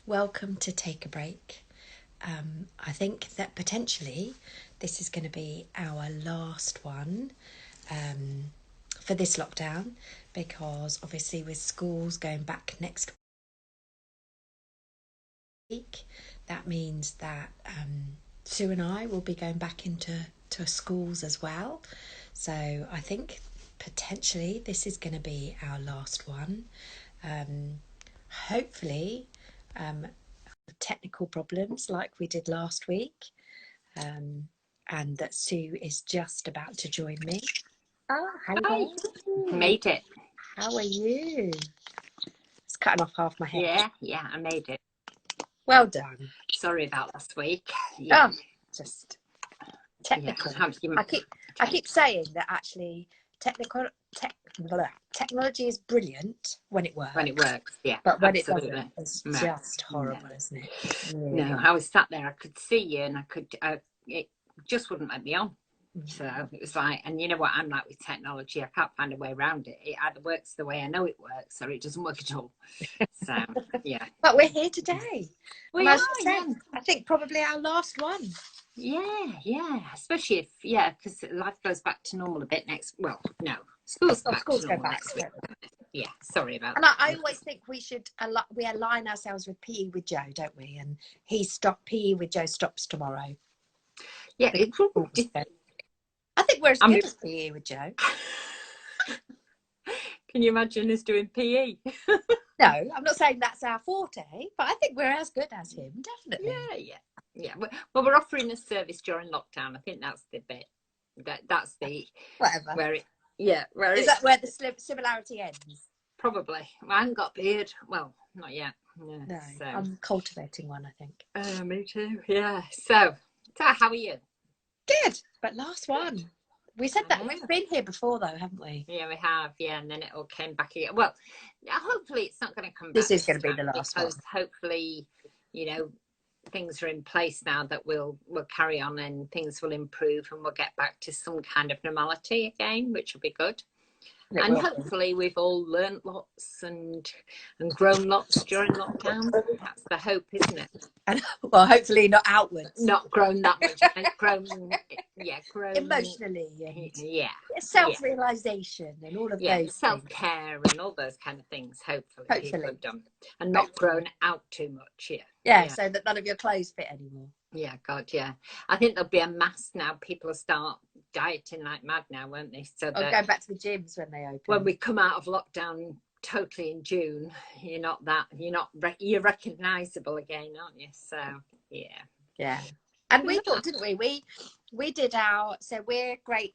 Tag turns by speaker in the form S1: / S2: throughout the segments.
S1: welcome to Take a Break. I think that potentially this is going to be our last one for this lockdown, because obviously with schools going back next week, that means that Sue and I will be going back into schools as well. So I think potentially this is going to be our last one. Hopefully, technical problems like we did last week, and that Sue is just about to join me. Oh, hello.
S2: Made it.
S1: How are you? It's cutting off half my head.
S2: Yeah, I made it.
S1: Well done.
S2: Sorry about last week. Yeah.
S1: Oh, just technical.
S2: Yeah.
S1: I keep saying that actually technology is brilliant when it works.
S2: When it works, yeah.
S1: But when
S2: absolutely.
S1: it doesn't, it's just horrible, isn't it?
S2: Really. No, I was sat there, I could see you, and it just wouldn't let me on. So it was like, and you know what I'm like with technology, I can't find a way around it. It either works the way I know it works, or it doesn't work at all. So yeah.
S1: But we're here today.
S2: We are,
S1: I think probably our last one.
S2: Yeah. Especially if, because life goes back to normal a bit next. Well, no, schools go back next week. Yeah, sorry about that.
S1: And I always think we align ourselves with PE with Joe, don't we? And PE with Joe stops tomorrow.
S2: Yeah,
S1: I think we're as good as PE with Joe.
S2: Can you imagine us doing PE?
S1: No, I'm not saying that's our forte, but I think we're as good as him, definitely.
S2: Yeah. Well, we're offering a service during lockdown. I think that's the bit. That's the
S1: whatever.
S2: Where it.
S1: That where the similarity ends?
S2: Probably. Well, I haven't got a beard. Well, not yet. Yeah,
S1: no, so. I'm cultivating one, I think.
S2: Me too. Yeah. So how are you?
S1: Good, but last one. We said that we've been here before, though, haven't we?
S2: Yeah, we have. Yeah, and then it all came back again. Well, hopefully it's not going to come back.
S1: This is going to be the last one.
S2: Hopefully, things are in place now that we'll carry on and things will improve and we'll get back to some kind of normality again, which will be good. And hopefully we've all learnt lots and grown lots during lockdown. That's the hope, isn't it?
S1: And, well, hopefully not outwards.
S2: Not grown that much. grown
S1: emotionally.
S2: Yeah.
S1: Self-realisation and all of those
S2: self-care and all those kind of things. Hopefully. People have done. And not grown out too much.
S1: Yeah, so that none of your clothes fit anymore.
S2: Yeah, God, yeah. I think there'll be a mass now. People will start dieting like mad now, won't they? So
S1: go back to the gyms when they open.
S2: When we come out of lockdown totally in June, you're recognisable again, aren't you? So
S1: yeah. And we thought, didn't we? We did so we're great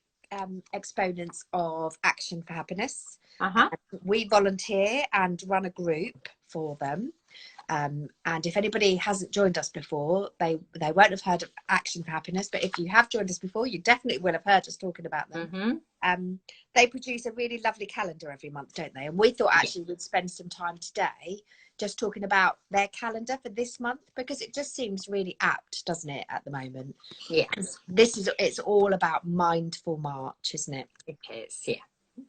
S1: exponents of Action for Happiness. We volunteer and run a group for them. And if anybody hasn't joined us before, they won't have heard of Action for Happiness, but if you have joined us before, you definitely will have heard us talking about them. They produce a really lovely calendar every month, don't they? And we thought actually we'd spend some time today just talking about their calendar for this month, because it just seems really apt, doesn't it, at the moment?
S2: Yeah.
S1: It's all about Mindful March, isn't it?
S2: It is, yeah.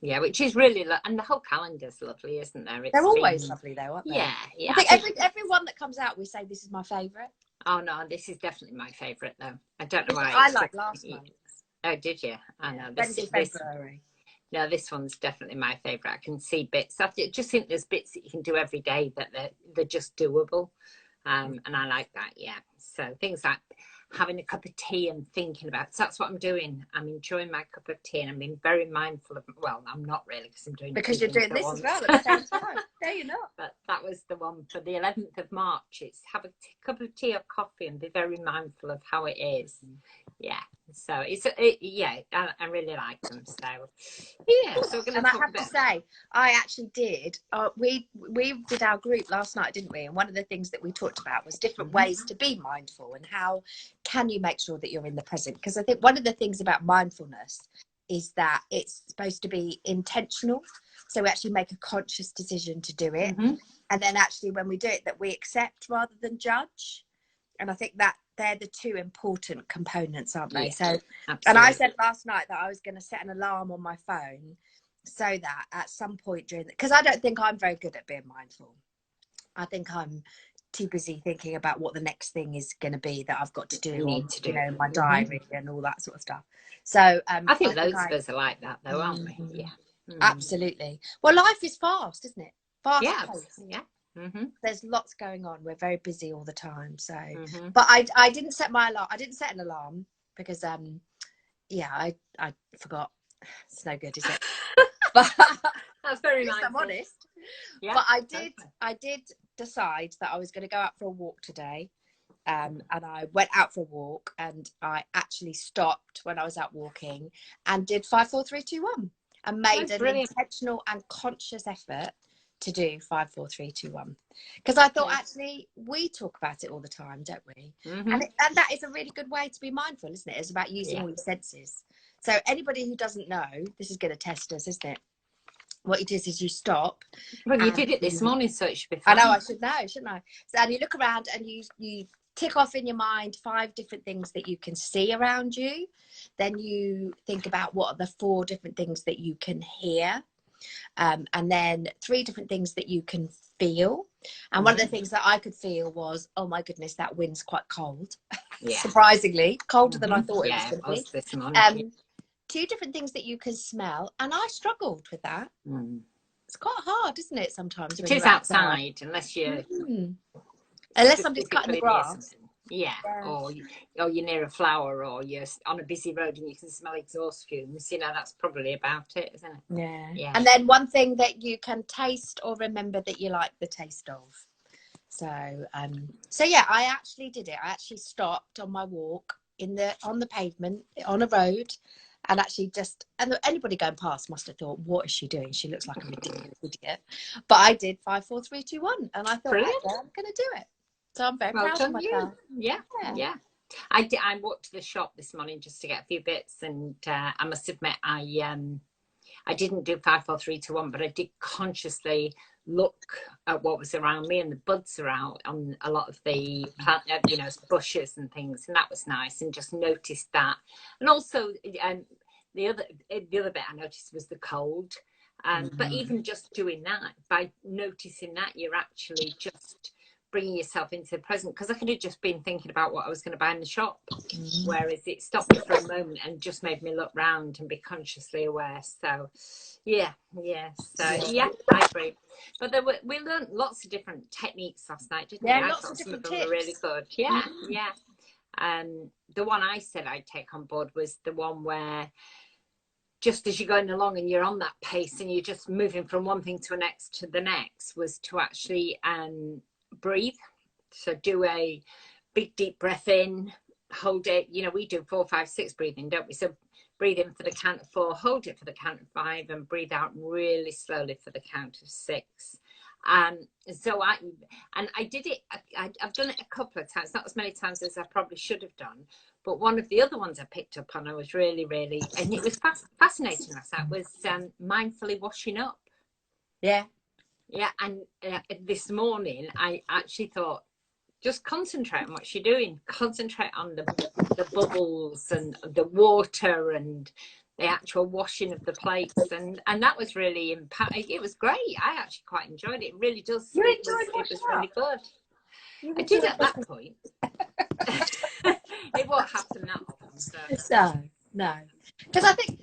S2: Yeah, which is really, and the whole calendar's lovely, isn't there?
S1: They're always lovely, though, aren't they?
S2: Yeah.
S1: I think every one that comes out, we say this is my favourite.
S2: Oh no, this is definitely my favourite, though. I don't know why.
S1: I like last month.
S2: Oh, did you? I know.
S1: February.
S2: No, this one's definitely my favourite. I can see bits. I just think there's bits that you can do every day that they're just doable, and I like that. Yeah. So things like having a cup of tea and thinking about it. So that's what I'm doing. I'm enjoying my cup of tea and I'm being very mindful of, well, I'm not really, because you're doing
S1: this as well at the same time. No, you're not.
S2: But that was the one for the 11th of March. It's have a cup of tea or coffee and be very mindful of how it is. Yeah. So I really like them. So yeah. So we're going to talk about.
S1: To say, I actually did. We did our group last night, didn't we? And one of the things that we talked about was different ways to be mindful and how can you make sure that you're in the present. Because I think one of the things about mindfulness is that it's supposed to be intentional. So we actually make a conscious decision to do it, and then actually when we do it, that we accept rather than judge. And I think that they're the two important components, aren't they? So, absolutely. And I said last night that I was going to set an alarm on my phone so that at some point during, because I don't think I'm very good at being mindful. I think I'm too busy thinking about what the next thing is going to be that I've got to do on,
S2: to do.
S1: you know, my diary and all that sort of stuff. So
S2: I think loads of us are like that, though, aren't we? Yeah.
S1: Absolutely. Well, life is fast, isn't it? Fast paced.
S2: Yeah.
S1: There's lots going on. We're very busy all the time. So, but I didn't set my alarm. I didn't set an alarm because I forgot. It's no good, is it? But
S2: that's very nice.
S1: I'm honest. Yeah. But I did decide that I was going to go out for a walk today. And I went out for a walk, and I actually stopped when I was out walking and did 5, 4, 3, 2, 1, and made an intentional and conscious effort to do 5, 4, 3, 2, 1. Because I thought, actually, we talk about it all the time, don't we? And that is a really good way to be mindful, isn't it? It's about using all your senses. So anybody who doesn't know, this is going to test us, isn't it? What you do is you stop.
S2: Well, you did it this morning, so it should be fine.
S1: I know, I should know, shouldn't I? So, and you look around and you tick off in your mind 5 different things that you can see around you. Then you think about what are the 4 different things that you can hear. And then 3 different things that you can feel. And one of the things that I could feel was, oh my goodness, that wind's quite cold. Yeah. Surprisingly, colder than I thought it was going to be.
S2: This morning.
S1: 2 different things that you can smell. And I struggled with that. It's quite hard, isn't it, sometimes?
S2: It is outside, unless you're...
S1: Unless somebody's cutting the grass.
S2: Or you're near a flower, or you're on a busy road and you can smell exhaust fumes. You know, that's probably about it, isn't it?
S1: Yeah. And then one thing that you can taste or remember that you like the taste of. So yeah, I actually did it. I actually stopped on my walk on the pavement on a road, and actually and anybody going past must have thought, what is she doing? She looks like a ridiculous idiot. But I did 5, 4, 3, 2, 1, and I thought, I'm going to do it. So I'm very proud of myself.
S2: Yeah. I walked to the shop this morning just to get a few bits, and I must admit I didn't do 5, 4, 3, 2, 1, but I did consciously look at what was around me, and the buds are out on a lot of the plant, bushes and things, and that was nice, and just noticed that. And also the other bit I noticed was the cold. But even just doing that, by noticing that, you're actually just bringing yourself into the present, because I could have just been thinking about what I was going to buy in the shop, whereas it stopped me for a moment and just made me look round and be consciously aware. So I agree. But we learned lots of different techniques last night, didn't we?
S1: Lots of different tips.
S2: Were really good. The one I said I'd take on board was the one where, just as you're going along and you're on that pace and you're just moving from one thing to the next, was to actually breathe. So do a big deep breath in, hold it. We do 4, 5, 6 breathing, don't we? So breathe in for the count of 4, hold it for the count of 5, and breathe out really slowly for the count of 6. So I did it. I've done it a couple of times, not as many times as I probably should have done. But one of the other ones I picked up on, I was really, and it was fascinating last night, was mindfully washing up. Yeah, and this morning I actually thought, just concentrate on what you're doing. Concentrate on the bubbles and the water and the actual washing of the plates, and that was really impactful. It was great. I actually quite enjoyed it. It really does. It was really good. I did at that point. It won't happen that often. So.
S1: No. Because I think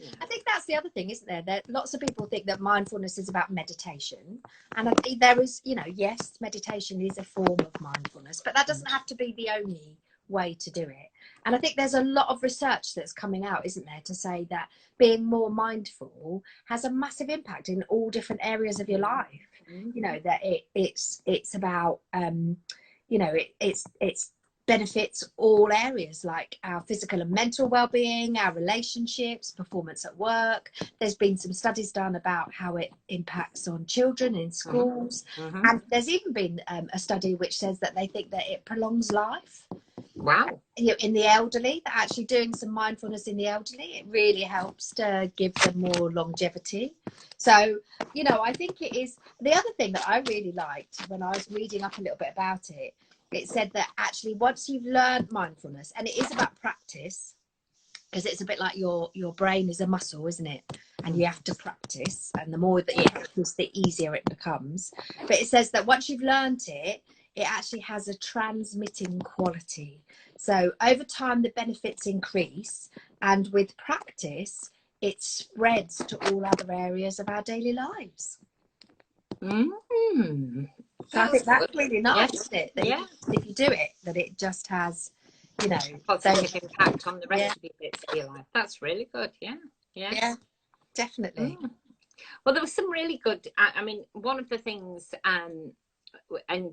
S1: that's the other thing, isn't there? That lots of people think that mindfulness is about meditation, and I think there is, yes, meditation is a form of mindfulness, but that doesn't have to be the only way to do it. And I think there's a lot of research that's coming out, isn't there, to say that being more mindful has a massive impact in all different areas of your life. That it's about it's benefits all areas, like our physical and mental well-being, our relationships, performance at work. There's been some studies done about how it impacts on children in schools, and there's even been a study which says that they think that it prolongs life.
S2: Wow.
S1: In the elderly, that actually doing some mindfulness in the elderly, it really helps to give them more longevity. So I think it is. The other thing that I really liked when I was reading up a little bit about it, it said that actually once you've learned mindfulness, and it is about practice, because it's a bit like your brain is a muscle, isn't it? And you have to practice, and the more that you practice, the easier it becomes. But it says that once you've learned it, it actually has a transmitting quality. So over time, the benefits increase, and with practice, it spreads to all other areas of our daily lives. So I think that's really nice, isn't it? That if you do it, that it just has, you know,
S2: a positive impact on the rest of your bits of your life. That's really good. Yeah,
S1: definitely.
S2: Well, there was some really good, I mean, one of the things, and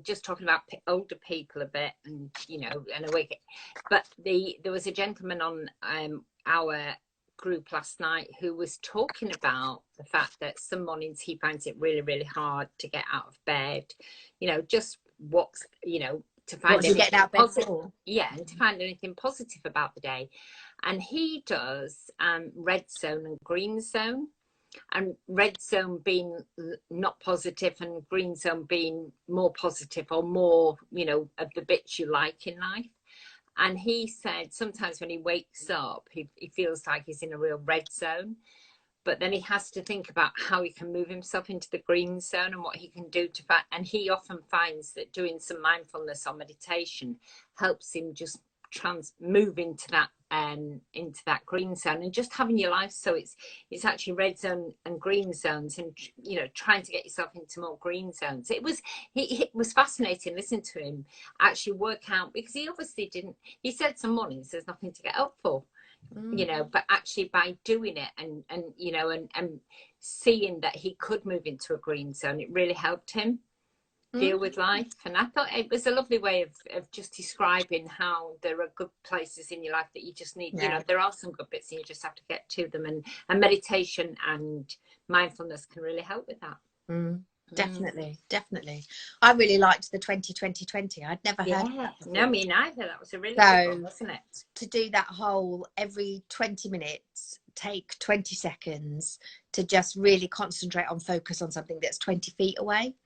S2: just talking about older people a bit, and and awake, but there was a gentleman on our group last night who was talking about the fact that some mornings he finds it really, really hard to get out of bed, just what's, to find anything positive. And to find anything positive about the day. And he does red zone and green zone. And red zone being not positive and green zone being more positive, or more, of the bits you like in life. And he said sometimes when he wakes up, he feels like he's in a real red zone. But then he has to think about how he can move himself into the green zone and what he can do to find. And he often finds that doing some mindfulness or meditation helps him just move into that green zone, and just having your life so it's actually red zone and green zones, and trying to get yourself into more green zones. It was fascinating listening to him actually work out, because he obviously didn't. He said some mornings there's nothing to get up for, but actually by doing it and seeing that he could move into a green zone, it really helped him deal with life. And I thought it was a lovely way of just describing how there are good places in your life that you just need, there are some good bits and you just have to get to them, and meditation and mindfulness can really help with that.
S1: Definitely. I really liked the 20-20-20. I'd never heard of that before.
S2: No, me neither. That was a really good one, wasn't it?
S1: To do that whole every 20 minutes, take 20 seconds to just really concentrate on focus on something that's 20 feet away.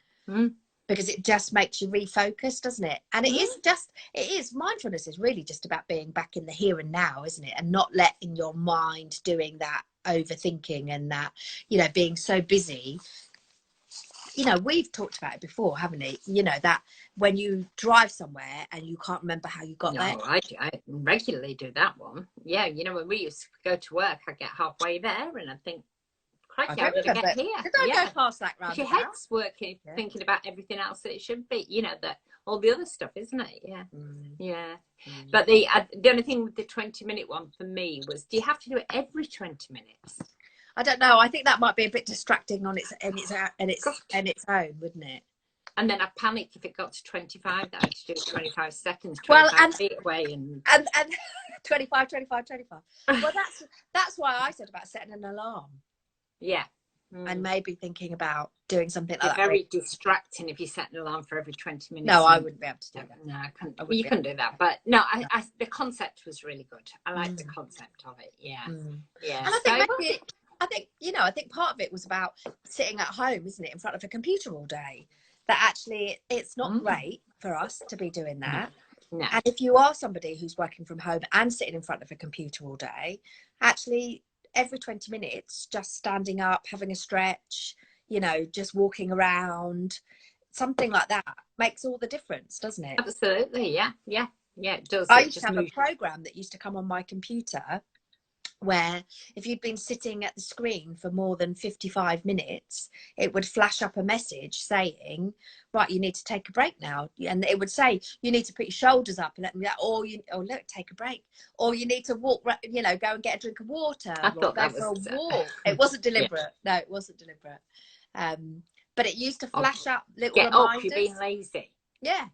S1: Because it just makes you refocus, doesn't it? And it is mindfulness is really just about being back in the here and now, isn't it? And not letting your mind doing that overthinking and that, being so busy. We've talked about it before, haven't we? That when you drive somewhere and you can't remember how you got there.
S2: I regularly do that one. Yeah, when we used to go to work, I get halfway there and I think, crikey, how did I get here?
S1: Did I go past that roundabout?
S2: Your head's working, thinking about everything else that it should be, that all the other stuff, isn't it? But the only thing with the 20-minute one for me was, do you have to do it every 20 minutes?
S1: I don't know. I think that might be a bit distracting on its own, wouldn't it?
S2: And then I panic if it got to 25, that I had to do 25 seconds, 25 feet away, and
S1: 25. Well, that's why I said about setting an alarm.
S2: Yeah.
S1: And maybe thinking about doing something like that.
S2: Very distracting if you set an alarm for every 20 minutes.
S1: No, I wouldn't be able to do that.
S2: No, I couldn't. You couldn't do that. But no, the concept was really good. I liked the concept of it. Yeah. Yeah.
S1: And I think part of it was about sitting at home, isn't it, in front of a computer all day. That actually it's not great for us to be doing that.
S2: No.
S1: And if you are somebody who's working from home and sitting in front of a computer all day, actually every 20 minutes, just standing up, having a stretch, just walking around, something like that makes all the difference, doesn't it?
S2: Absolutely. Yeah, it does.
S1: I used to have a program that used to come on my computer where if you'd been sitting at the screen for more than 55 minutes, it would flash up a message saying, right, you need to take a break now. And it would say, you need to put your shoulders up and let me, or look, take a break. Or you need to walk, go and get a drink of water.
S2: I thought
S1: go for a walk. It wasn't deliberate. No, it wasn't deliberate. But it used to flash up little reminders.
S2: You're being lazy.
S1: Yeah,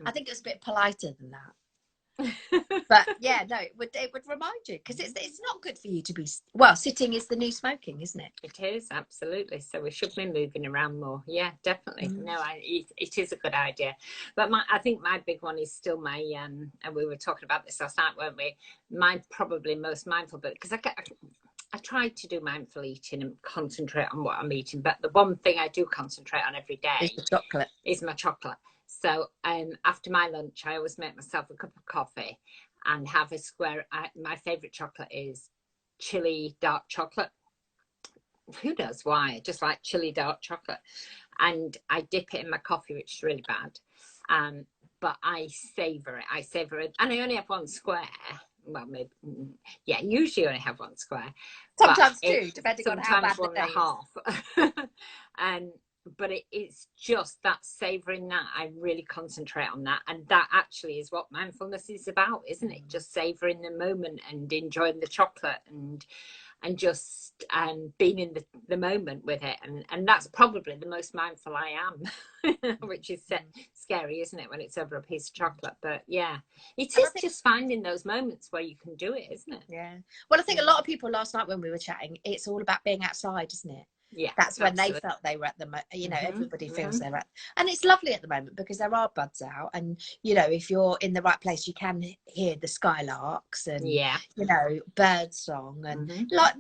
S1: I think it was a bit politer than that. But it would remind you, because it's not good for you to be sitting is the new smoking, isn't it?
S2: It is, absolutely. So we should be moving around more. Yeah, definitely. No, it is a good idea. But I think my big one is still my and we were talking about this last night, weren't we? My probably most mindful, but because I try to do mindful eating and concentrate on what I'm eating, but the one thing I do concentrate on every day is my chocolate. So after my lunch, I always make myself a cup of coffee and have a square. My favourite chocolate is chili dark chocolate. Who knows why? I just like chili dark chocolate. And I dip it in my coffee, which is really bad. But I savor it. And I only have one square. Well, maybe, yeah, usually only have one square.
S1: Sometimes two, depending on how bad
S2: one
S1: the day
S2: and a half. And but it's just that savoring that. I really concentrate on that, and that actually is what mindfulness is about, isn't it? Just savoring the moment and enjoying the chocolate and just being in the moment with it, and that's probably the most mindful I am. Which is scary, isn't it, when it's over a piece of chocolate? But yeah, it is just finding those moments where you can do it, isn't it?
S1: Yeah. Well, I think a lot of people last night when we were chatting, it's all about being outside, isn't it?
S2: Yeah,
S1: that's when they felt they were at the everybody feels they're at, and it's lovely at the moment because there are buds out, and if you're in the right place you can hear the skylarks and bird song and like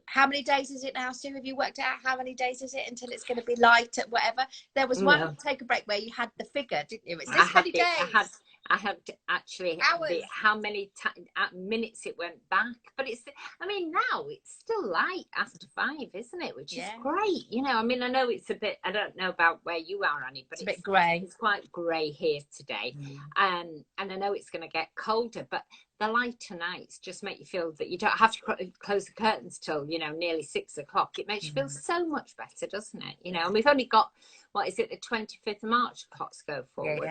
S1: how many days is it now, Sue? Have you worked out how many days is it until it's going to be light at whatever? There was one take a break where you had the figure, didn't you? It's this many days.
S2: I had actually how many minutes it went back, but now it's still light after 5, isn't it? Which is great. I know it's a bit. I don't know about where you are, Annie, but
S1: it's a bit grey.
S2: It's quite grey here today, and I know it's going to get colder. But the lighter nights just make you feel that you don't have to close the curtains till nearly 6 o'clock. It makes you feel so much better, doesn't it? And we've only got the 25th of March clocks go forward.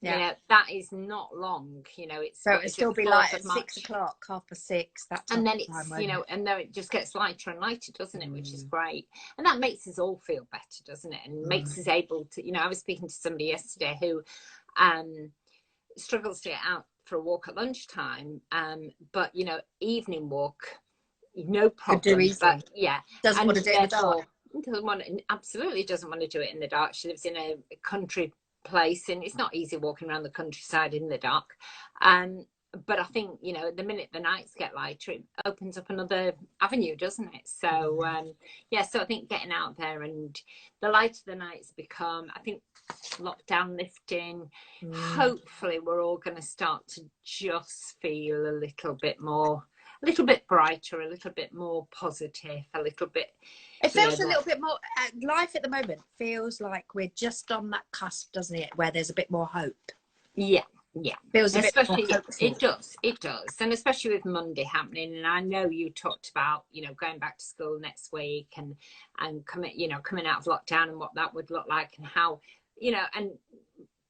S1: Yeah.
S2: That is not long. It's
S1: so it'll still be light at 6 o'clock, 6:30. That time,
S2: and then it's and then it just gets lighter and lighter, doesn't it? Which is great, and that makes us all feel better, doesn't it? And makes us able to. I was speaking to somebody yesterday who struggles to get out for a walk at lunchtime, but evening walk, no problem. But
S1: doesn't want to do it in the dark.
S2: Absolutely doesn't want to do it in the dark. She lives in a country place and it's not easy walking around the countryside in the dark, but I think the minute the nights get lighter it opens up another avenue, doesn't it? So so I think getting out there, and the lighter the nights become, I think lockdown lifting, hopefully we're all going to start to just feel a little bit brighter, a little bit more positive, a little bit.
S1: It feels a little bit more. Life at the moment feels like we're just on that cusp, doesn't it? Where there's a bit more hope.
S2: Yeah.
S1: Feels a bit more hopeful.
S2: It does, and especially with Monday happening. And I know you talked about going back to school next week and coming out of lockdown and what that would look like and how and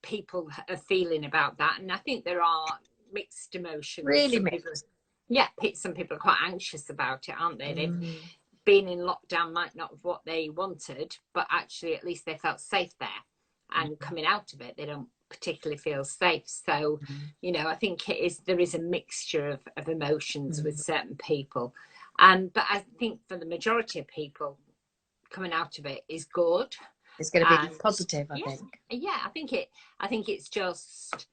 S2: people are feeling about that. And I think there are mixed emotions.
S1: Really mixed.
S2: Some people are quite anxious about it, aren't they? They've been in lockdown, might not have what they wanted, but actually at least they felt safe there, and coming out of it they don't particularly feel safe. So I think there is a mixture of emotions with certain people, but I think for the majority of people coming out of it is good.
S1: It's going to be positive, I think.
S2: I think it's just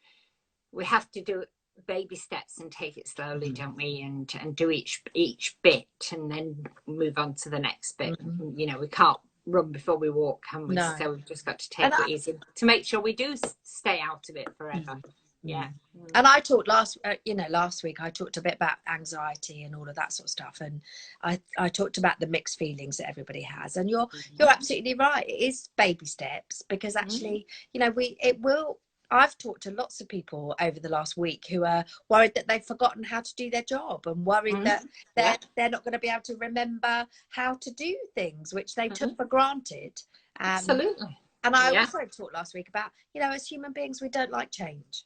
S2: we have to do baby steps and take it slowly, don't we? And do each bit and then move on to the next bit. We can't run before we walk, can we? No. So we've just got to take it easy to make sure we do stay out of it forever. And I talked last week I talked a bit about anxiety and all of that sort of stuff, and I talked about the mixed feelings that everybody has, and you're absolutely right. It is baby steps, because actually I've talked to lots of people over the last week who are worried that they've forgotten how to do their job, and worried that they're not going to be able to remember how to do things which they took for granted. Absolutely.
S1: And I also talked last week about, as human beings, we don't like change.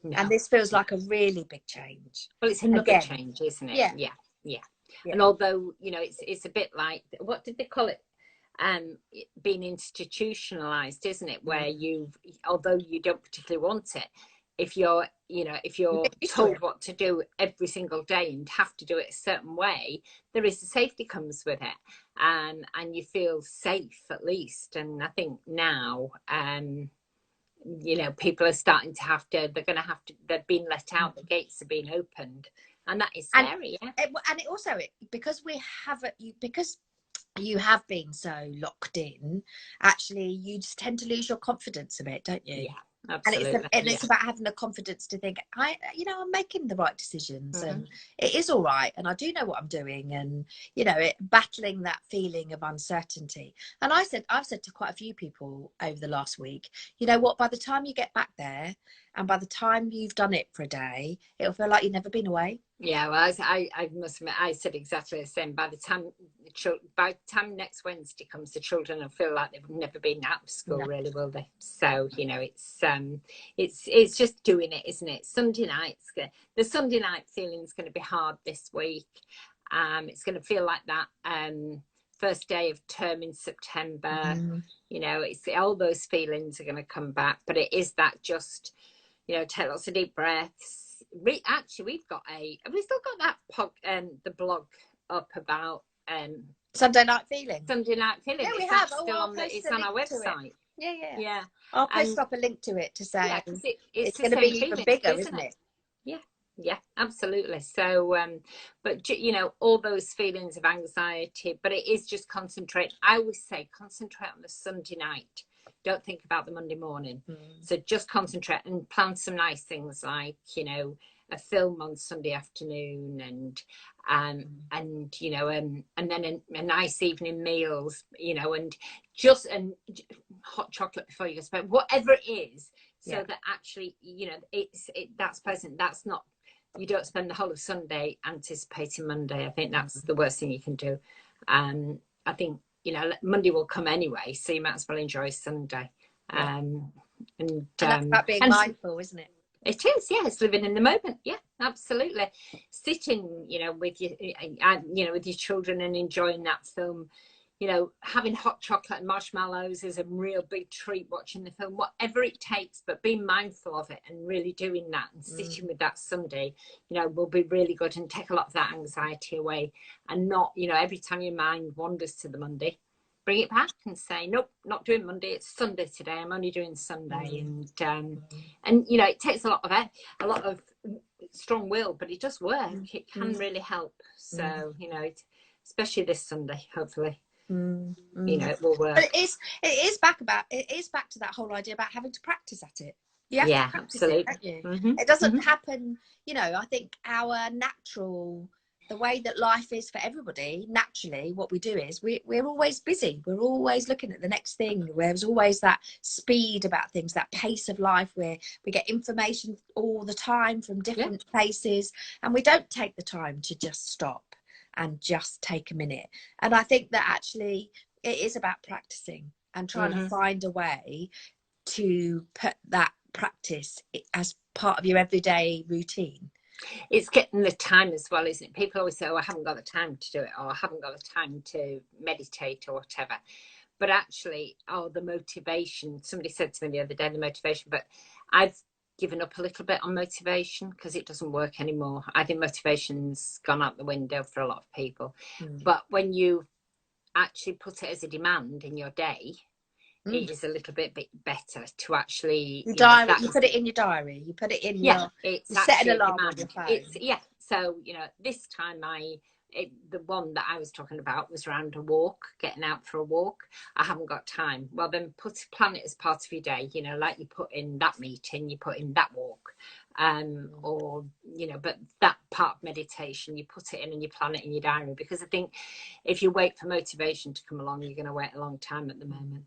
S1: No. And this feels like a really big change.
S2: Well, it's another change, isn't it? Yeah. And although, it's a bit like, what did they call it? Being institutionalized, isn't it? Where although you don't particularly want it, if you're told what to do every single day and have to do it a certain way, there is a safety comes with it, and you feel safe at least. And I think now people are starting to they're being let out, the gates are being opened, and that is scary.
S1: And it also, because you have been so locked in, actually you just tend to lose your confidence a bit, don't you?
S2: Absolutely.
S1: And it's about having the confidence to think, I'm making the right decisions, and it is all right, and I do know what I'm doing, and battling that feeling of uncertainty. And I've said to quite a few people over the last week, you know what, by the time you get back there, and by the time you've done it for a day, it'll feel like you've never been away.
S2: Yeah, well, I must admit, I said exactly the same. By the time next Wednesday comes, the children will feel like they've never been out of school, really, will they? So it's just doing it, isn't it? The Sunday night feeling is going to be hard this week. It's going to feel like that first day of term in September. It's all those feelings are going to come back, but it is that just take lots of deep breaths. Actually, we've still got that the blog up about
S1: Sunday night feeling.
S2: Yeah,
S1: we have.
S2: It's on our website.
S1: Yeah. I'll post up a link to it to say it's going to be even bigger, isn't it?
S2: Yeah, absolutely. So, but all those feelings of anxiety, but it is just concentrate. I always say concentrate on the Sunday night. Don't think about the Monday morning. So just concentrate and plan some nice things like, a film on Sunday afternoon and then a nice evening meals, and hot chocolate before you go to bed, whatever it is, so that actually, that's pleasant. That's not, you don't spend the whole of Sunday anticipating Monday. I think that's the worst thing you can do. I think, Monday will come anyway, so you might as well enjoy Sunday. And
S1: that's about being mindful, isn't it?
S2: It is, yeah. It's living in the moment. Yeah, absolutely. Sitting, with your children and enjoying that film. Having hot chocolate and marshmallows is a real big treat watching the film, whatever it takes, but being mindful of it and really doing that and sitting with that Sunday, will be really good and take a lot of that anxiety away. And not, every time your mind wanders to the Monday, bring it back and say, nope, not doing Monday, it's Sunday today, I'm only doing Sunday. And it takes a lot of strong will, but it does work. It can really help. So especially this Sunday, hopefully it will work.
S1: But it is back to that whole idea about having to practice at it. You have to practice
S2: absolutely.
S1: It, don't you? It doesn't happen, I think the way that life is for everybody, naturally, what we do is we're always busy. We're always looking at the next thing. There's always that speed about things, that pace of life where we get information all the time from different places, and we don't take the time to just stop and just take a minute. And I think that actually it is about practicing and trying to find a way to put that practice as part of your everyday routine.
S2: It's getting the time as well, isn't it? People always say, I haven't got the time to do it, or I haven't got the time to meditate or whatever. But actually, the motivation, somebody said to me the other day, the motivation, but I've given up a little bit on motivation because it doesn't work anymore. I think motivation's gone out the window for a lot of people. But when you actually put it as a demand in your day, it is a little bit better to actually
S1: you put it in your diary, you put it in your set an alarm on your phone.
S2: So this time the one that I was talking about was around a walk, getting out for a walk. I haven't got time. Well, then plan it as part of your day, like you put in that meeting, you put in that walk, but that part of meditation, you put it in and you plan it in your diary, because I think if you wait for motivation to come along, you're going to wait a long time at the moment.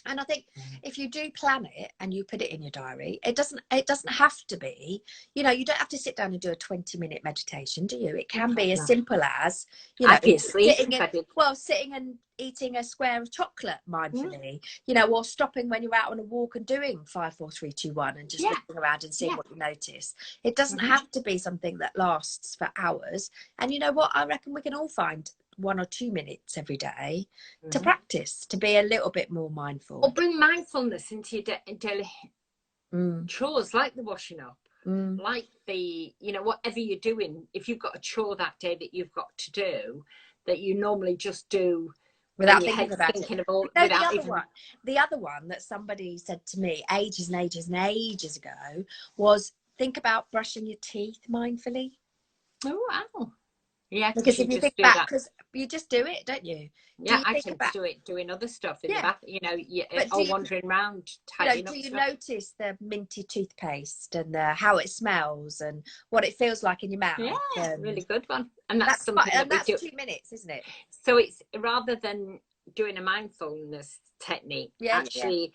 S1: And I think if you do plan it and you put it in your diary, it doesn't have to be, you don't have to sit down and do a 20-minute meditation, do you? It can be as simple as, sitting and eating a square of chocolate mindfully, or stopping when you're out on a walk and doing 5, 4, 3, 2, 1 and just looking around and seeing what you notice. It doesn't have to be something that lasts for hours. And you know what? I reckon we can all find 1 or 2 minutes every day to practice, to be a little bit more mindful.
S2: Or bring mindfulness into your daily chores, like the washing up, like the, whatever you're doing. If you've got a chore that day that you've got to do, that you normally just do
S1: without thinking about it. The other one that somebody said to me ages and ages and ages ago was, think about brushing your teeth mindfully.
S2: Oh, wow. Yeah,
S1: because if you think back, you just do it, don't you?
S2: Yeah, I tend to do it doing other stuff in the bath, you know, or wandering around tidying up
S1: do you
S2: stuff.
S1: notice the minty toothpaste and how it smells and what it feels like in your mouth?
S2: Yeah, really good one. And that's something that
S1: that's 2 minutes, isn't it?
S2: So it's rather than doing a mindfulness technique, actually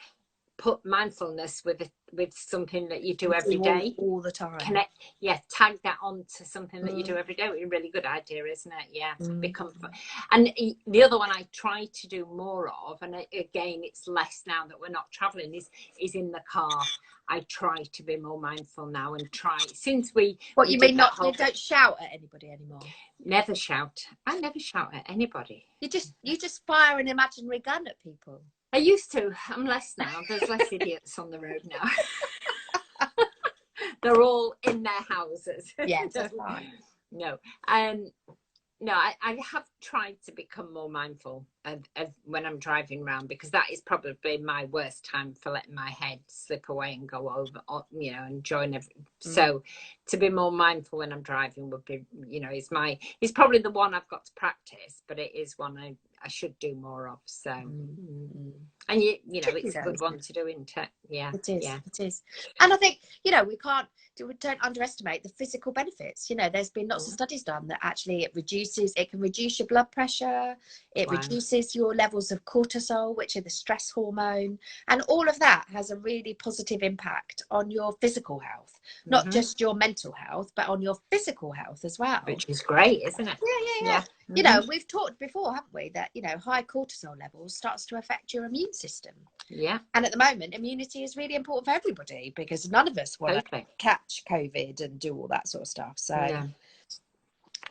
S2: put mindfulness with something that you do every day,
S1: all the time.
S2: Tag that on to something that you do every day. It's a really good idea, isn't it? Yeah, become fun. And the other one I try to do more of, and again, it's less now that we're not traveling, is in the car. I try to be more mindful now and try since we.
S1: What you mean? You don't shout at anybody anymore?
S2: Never shout. I never shout at anybody.
S1: You just fire an imaginary gun at people.
S2: I used to. I'm less now. There's less idiots on the road now. They're all in their houses.
S1: Yeah, that's fine.
S2: No. No, I have tried to become more mindful of when I'm driving around, because that is probably my worst time for letting my head slip away and go over, you know, and join so to be more mindful when I'm driving would be, you know, it's probably the one I've got to practice, but it is one I should do more of. So and you know, it's a good one to do, isn't it? Yeah,
S1: it is. And I think, you know, we don't underestimate the physical benefits. You know, there's been lots of studies done that actually it can reduce your blood pressure, it reduces your levels of cortisol, which are the stress hormone, and all of that has a really positive impact on your physical health, not just your mental health, but on your physical health as well,
S2: which is great, isn't it?
S1: Yeah. You know, we've talked before, haven't we, that, you know, high cortisol levels starts to affect your immune system.
S2: Yeah.
S1: And at the moment, immunity is really important for everybody, because none of us want to catch COVID and do all that sort of stuff. So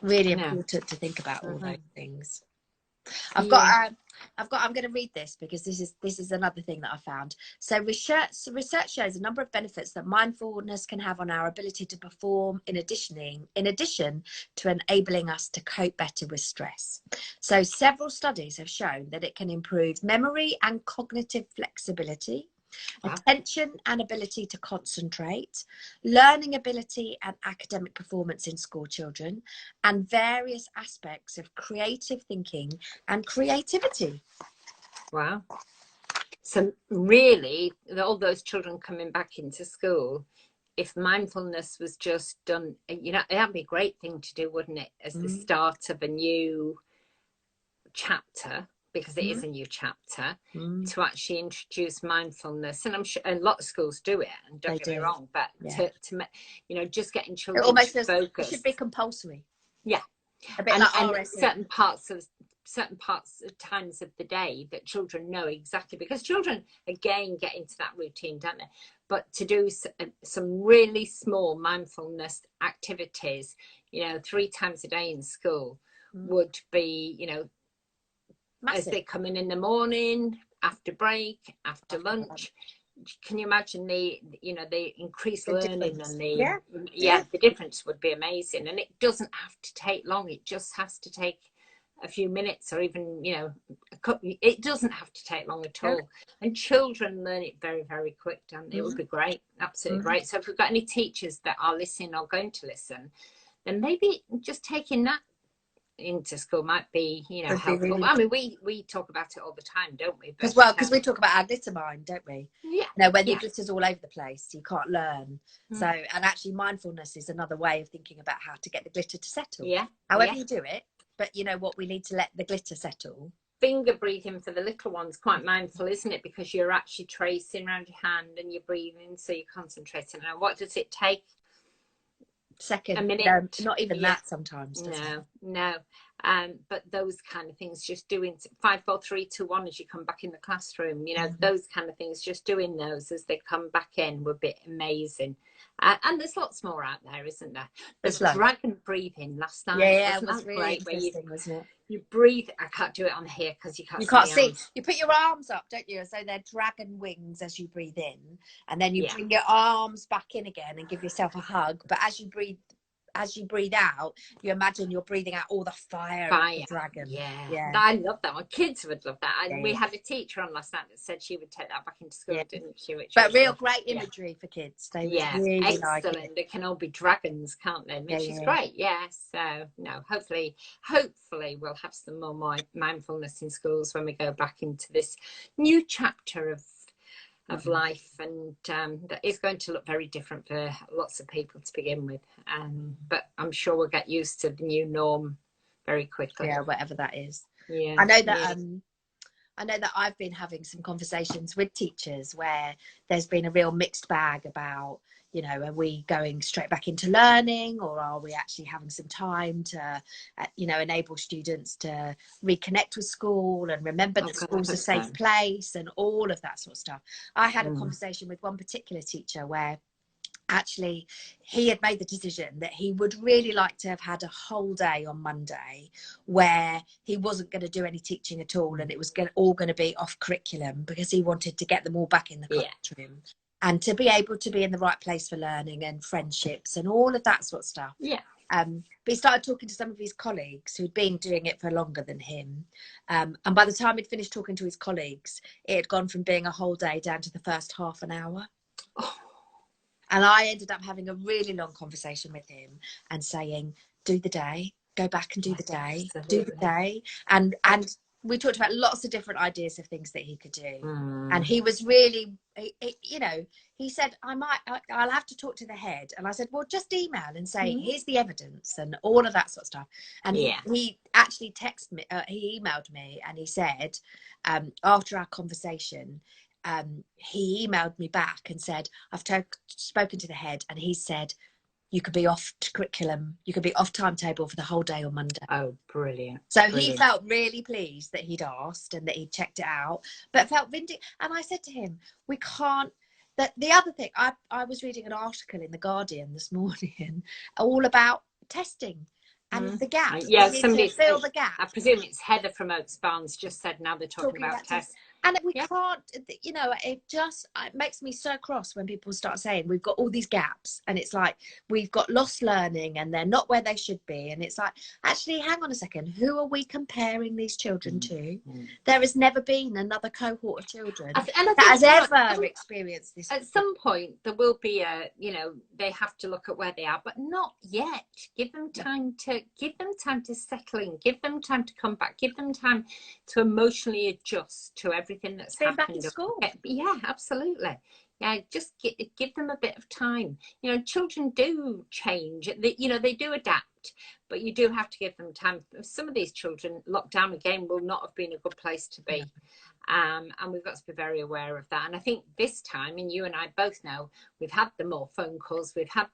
S1: really important to think about all those things. I'm going to read this because this is another thing that I found. So research shows a number of benefits that mindfulness can have on our ability to perform, in addition to enabling us to cope better with stress. So several studies have shown that it can improve memory and cognitive flexibility, attention and ability to concentrate, learning ability and academic performance in school children, and various aspects of creative thinking and creativity.
S2: Wow. So really, all those children coming back into school, if mindfulness was just done, you know, that'd be a great thing to do, wouldn't it? As the start of a new chapter, because it is a new chapter, to actually introduce mindfulness. And I'm sure a lot of schools do it, and don't get me wrong, but to you know, just getting children to focus. It
S1: should be compulsory.
S2: Yeah.
S1: A bit like
S2: and certain times of the day that children know exactly, because children again get into that routine, don't they? But to do some really small mindfulness activities, you know, 3 times a day in school would be, you know, massive. As they come in the morning, after break, after lunch. Can you imagine the increased learning and the difference would be amazing. And it doesn't have to take long. It just has to take a few minutes, or even, you know, it doesn't have to take long at all. And children learn it very, very quick, don't they? It would be great, absolutely great. So if we've got any teachers that are listening or going to listen, then maybe just taking that into school might be, you know, helpful. Really, I mean, we talk about it all the time, don't we?
S1: Because we talk about our glitter mind, don't we?
S2: Yeah.
S1: You know, when the glitter's all over the place, you can't learn. So, and actually mindfulness is another way of thinking about how to get the glitter to settle.
S2: Yeah.
S1: However you do it, but you know what, we need to let the glitter settle.
S2: Finger breathing for the little ones, quite mindful, isn't it? Because you're actually tracing around your hand and you're breathing, so you're concentrating. Now, what does it take?
S1: Second,
S2: a minute,
S1: not even that sometimes.
S2: No. But those kind of things, just doing 5, 4, 3, 2, 1 as you come back in the classroom, you know, those kind of things, just doing those as they come back in would be amazing. And there's lots more out there, isn't there? There's dragon breathing last night.
S1: Yeah, it was really interesting, wasn't it?
S2: You breathe. I can't do it on here because you can't
S1: see. You put your arms up, don't you? So they're dragon wings as you breathe in, and then you bring your arms back in again and give yourself a hug. But as you breathe as you breathe out, you imagine you're breathing out all the fire of the dragon.
S2: Yeah. I love that one. Kids would love that. And we had a teacher on last night that said she would take that back into school, didn't she?
S1: But real great imagery for kids. They would really
S2: excellent.
S1: like it.
S2: They can all be dragons, can't they? Which is great. So no, hopefully we'll have some more mindfulness in schools when we go back into this new chapter of life, and that is going to look very different for lots of people to begin with, but I'm sure we'll get used to the new norm very quickly,
S1: whatever that is. I know that I've been having some conversations with teachers where there's been a real mixed bag about, you know, are we going straight back into learning, or are we actually having some time to, you know, enable students to reconnect with school and remember that school's a safe place and all of that sort of stuff. I had a conversation with one particular teacher where actually he had made the decision that he would really like to have had a whole day on Monday where he wasn't going to do any teaching at all, and it was all going to be off curriculum, because he wanted to get them all back in the classroom and to be able to be in the right place for learning and friendships and all of that sort of stuff. But he started talking to some of his colleagues who'd been doing it for longer than him, and by the time he'd finished talking to his colleagues, it had gone from being a whole day down to the first half an hour. And I ended up having a really long conversation with him and saying, do the day, go back and do the day, do the day. And we talked about lots of different ideas of things that he could do. And he was really, you know, he said, I'll have to talk to the head. And I said, well, just email and say, here's the evidence and all of that sort of stuff. And he actually texted me, he emailed me, and he said, after our conversation, he emailed me back and said, I've spoken to the head, and he said, you could be off to curriculum, you could be off timetable for the whole day on Monday.
S2: Oh, brilliant.
S1: So he felt really pleased that he'd asked and that he'd checked it out, but felt vindicated. And I said to him, we can't, that the other thing, I was reading an article in The Guardian this morning all about testing and the gap.
S2: Somebody
S1: fill the gap.
S2: I presume it's Heather from Oaks Barnes just said now they're talking about tests.
S1: And we can't, you know, it makes me so cross when people start saying we've got all these gaps, and it's like we've got lost learning and they're not where they should be. And it's like, actually, hang on a second, who are we comparing these children to? There has never been another cohort of children that has ever experienced this.
S2: At some point, there will be you know, they have to look at where they are, but not yet. Give them time to settle in, give them time to come back, give them time to emotionally adjust to everything that's happened.
S1: Back in school.
S2: Yeah, absolutely. Yeah, just give them a bit of time. You know, children do change. You know, they do adapt, but you do have to give them time. Some of these children, lockdown again, will not have been a good place to be. And we've got to be very aware of that. And I think this time, and you and I both know, we've had the more phone calls, we've had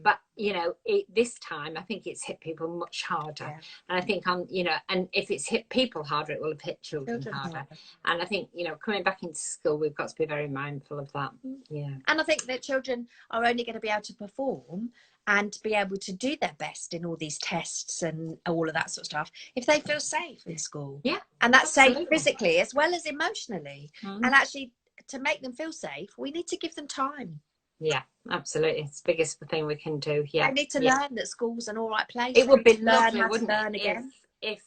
S2: but you know, this time I think it's hit people much harder. And I think you know, and if it's hit people harder, it will have hit children harder. And I think, you know, coming back into school, we've got to be very mindful of that.
S1: And I think that children are only going to be able to perform and be able to do their best in all these tests and all of that sort of stuff if they feel safe in school. And that's safe physically as well as emotionally. And actually, to make them feel safe, we need to give them time.
S2: Yeah, absolutely. It's the biggest thing we can do.
S1: They need to learn that school's an all right place.
S2: It would be lovely, wouldn't it,
S1: again.
S2: If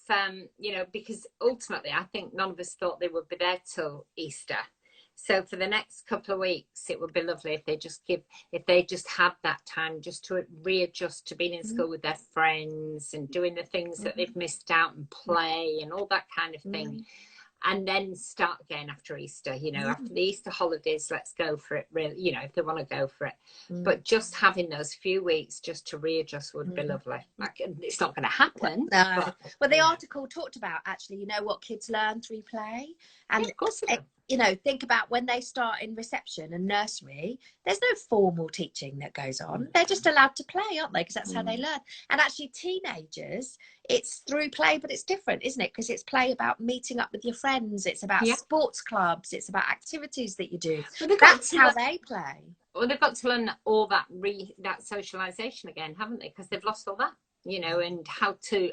S2: you know, because ultimately I think none of us thought they would be there till Easter. So for the next couple of weeks, it would be lovely if they just had that time just to readjust to being in school with their friends and doing the things that they've missed out, and play and all that kind of thing. And then start again after Easter, you know, after the Easter holidays, let's go for it, really, you know, if they want to go for it. But just having those few weeks just to readjust would be lovely. Like, it's not going to happen.
S1: No. Well, the article talked about, actually, you know, what kids learn through play. And
S2: of course
S1: you know, think about when they start in reception and nursery, there's no formal teaching that goes on. They're just allowed to play, aren't they? Because that's how they learn. And actually, teenagers, it's through play, but it's different, isn't it? Because it's play about meeting up with your friends. It's about sports clubs. It's about activities that you do. Well, that's how they play.
S2: Well, they've got to learn all that socialization again, haven't they? Because they've lost all that. You know, and how to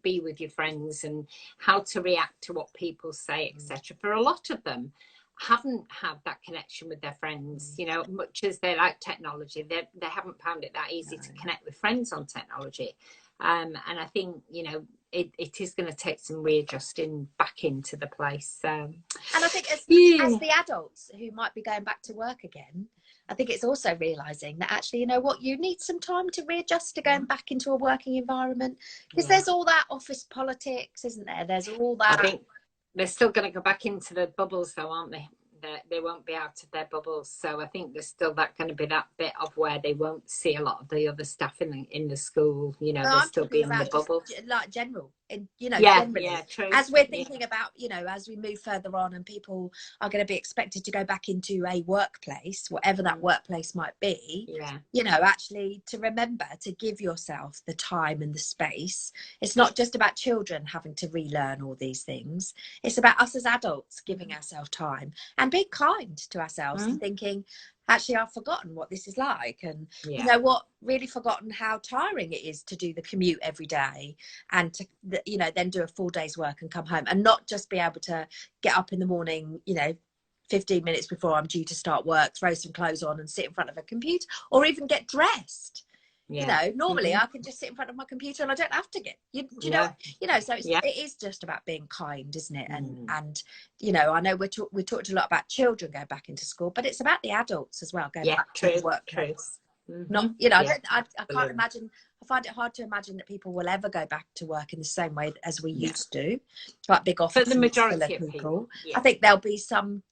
S2: be with your friends and how to react to what people say, etc. For a lot of them, haven't had that connection with their friends. You know, much as they like technology, they haven't found it that easy to connect with friends on technology. And I think, you know, it is going to take some readjusting back into the place. And
S1: I think as the adults who might be going back to work again, I think it's also realising that actually, you know what, you need some time to readjust to going back into a working environment, because there's all that office politics, isn't there? There's all that.
S2: I think they're still going to go back into the bubbles though, aren't they? They won't be out of their bubbles. So I think there's still going to be that bit of where they won't see a lot of the other staff in the school. You know, they'll still be in the bubble.
S1: Like general, you know, generally.
S2: True.
S1: As we're thinking about, you know, as we move further on and people are going to be expected to go back into a workplace, whatever that workplace might be, you know, actually to remember to give yourself the time and the space. It's not just about children having to relearn all these things. It's about us as adults giving ourselves time and being kind to ourselves and thinking, actually, I've forgotten what this is like. And you know what, really forgotten how tiring it is to do the commute every day and to, you know, then do a full day's work and come home and not just be able to get up in the morning, you know, 15 minutes before I'm due to start work, throw some clothes on and sit in front of a computer or even get dressed. You know, normally I can just sit in front of my computer and I don't have to get, you know, so it is just about being kind, isn't it? And you know, I know we talked a lot about children going back into school, but it's about the adults as well going back to the workplace. Not, you know, I can't imagine, I find it hard to imagine that people will ever go back to work in the same way as we used to, like big offices.
S2: For the majority
S1: of people. I think there'll be some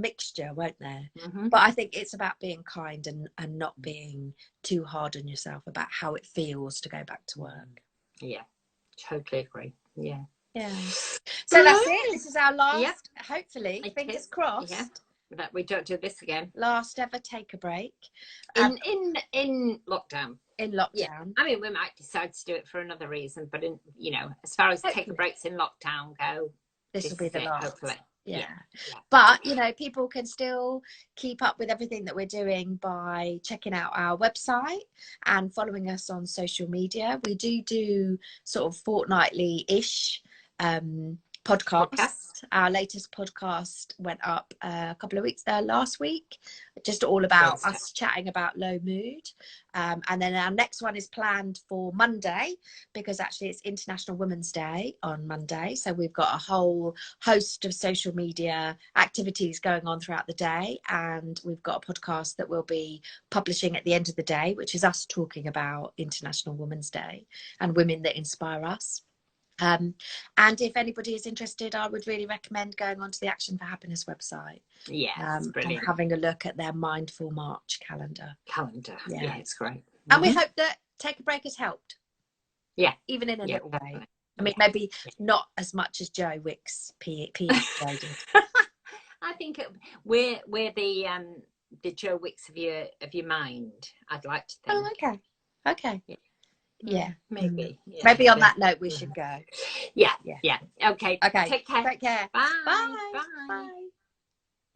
S1: mixture, won't there? But I think it's about being kind and not being too hard on yourself about how it feels to go back to work.
S2: Totally agree.
S1: So that's it. This is our last, hopefully, fingers crossed,
S2: that we don't do this again,
S1: last ever take a break
S2: in lockdown. I mean, we might decide to do it for another reason, but you know, as far as take a breaks in lockdown go,
S1: this will be the last,
S2: hopefully.
S1: But you know, people can still keep up with everything that we're doing by checking out our website and following us on social media. We do sort of fortnightly-ish podcasts. Our latest podcast went up a couple of weeks last week, just all about us chatting about low mood, and then our next one is planned for Monday, because actually it's International Women's Day on Monday, so we've got a whole host of social media activities going on throughout the day, and we've got a podcast that we'll be publishing at the end of the day, which is us talking about International Women's Day and women that inspire us. And if anybody is interested, I would really recommend going onto the Action for Happiness website. And having a look at their Mindful March calendar. Yeah,
S2: it's great.
S1: And we hope that Take a Break has helped. Even in a little way. I mean, maybe not as much as Joe Wick's PE did.
S2: I think we're the Joe Wicks of your mind, I'd like to think.
S1: Oh, okay.
S2: Maybe
S1: on that note we should go.
S2: Okay. Take care.
S1: Bye.
S2: Bye.